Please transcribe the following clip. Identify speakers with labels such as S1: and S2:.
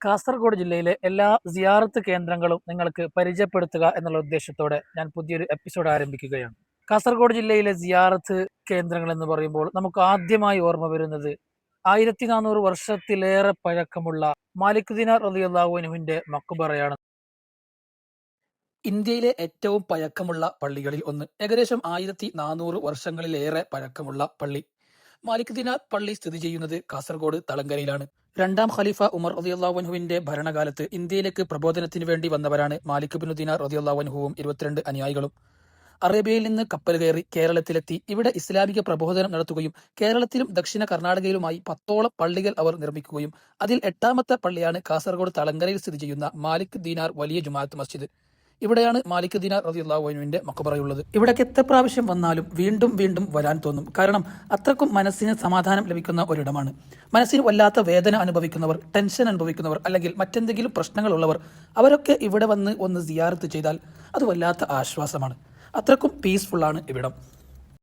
S1: കാസർഗോഡ് ജില്ലയിലെ എല്ലാ സിയാറത്ത് കേന്ദ്രങ്ങളും നിങ്ങൾക്ക് പരിചയപ്പെടുത്തുക എന്നുള്ള ഉദ്ദേശത്തോടെ ഞാൻ പുതിയൊരു എപ്പിസോഡ് ആരംഭിക്കുകയാണ്. കാസർഗോഡ് ജില്ലയിലെ സിയാറത്ത് കേന്ദ്രങ്ങൾ എന്ന് പറയുമ്പോൾ നമുക്ക് ആദ്യമായി ഓർമ്മ വരുന്നത് 1400 വർഷത്തിലേറെ പഴക്കമുള്ള മാലിക് ദിനാർ റളിയല്ലാഹു അൻഹുവിന്റെ മഖ്ബറയാണ്. ഇന്ത്യയിലെ ഏറ്റവും പഴക്കമുള്ള പള്ളികളിൽ ഒന്ന്. ഏകദേശം 1400 വർഷങ്ങളിലേറെ പഴക്കമുള്ള പള്ളി. മാലിക് ദിനാർ പള്ളി സ്ഥിതി ചെയ്യുന്നത് കാസർഗോഡ് തളങ്കരയിലാണ്. രണ്ടാം ഖലീഫ ഉമർ റളിയല്ലാഹു അൻഹുവിന്റെ ഭരണകാലത്ത് ഇന്ത്യയിലേക്ക് പ്രബോധനത്തിന് വേണ്ടി വന്നവരാണ് മാലിക് ബിൻ ദിനാർ റളിയല്ലാഹു അൻഹുവും 22 അനുയായികളും. അറേബ്യയിൽ നിന്ന് കപ്പൽ കയറി കേരളത്തിലെത്തി ഇവിടെ ഇസ്ലാമിക പ്രബോധനം നടത്തുകയും കേരളത്തിലും ദക്ഷിണ കർണാടകയിലുമായി 10ഓളം പള്ളികൾ അവർ നിർമ്മിക്കുകയും അതിൽ 8ാമത്തെ പള്ളിയാണ് കാസർഗോഡ് തളങ്കരയിൽ സ്ഥിതി ചെയ്യുന്ന മാലിക് ദിനാർ വലിയ ജുമാഅത്ത് മസ്ജിദ്. ഇവിടെയാണ് മാലിക് ദിനാർ റളിയല്ലാഹു അൻഹുവിന്റെ മഖ്ബറയുള്ളത്. ഇവിടേക്ക് എത്ര പ്രാവശ്യം വന്നാലും വീണ്ടും വീണ്ടും വരാൻ തോന്നും. കാരണം അത്രക്കും മനസ്സിന് സമാധാനം ലഭിക്കുന്ന ഒരിടമാണ്. മനസ്സിന് വല്ലാത്ത വേദന അനുഭവിക്കുന്നവർ, ടെൻഷൻ അനുഭവിക്കുന്നവർ, അല്ലെങ്കിൽ മറ്റെന്തെങ്കിലും പ്രശ്നങ്ങളുള്ളവർ അവരൊക്കെ ഇവിടെ വന്ന് ഒന്ന് സിയാറത്ത് ചെയ്താൽ അത് വല്ലാത്ത ആശ്വാസമാണ്. അത്രക്കും പീസ്ഫുള്ളാണ് ഇവിടം.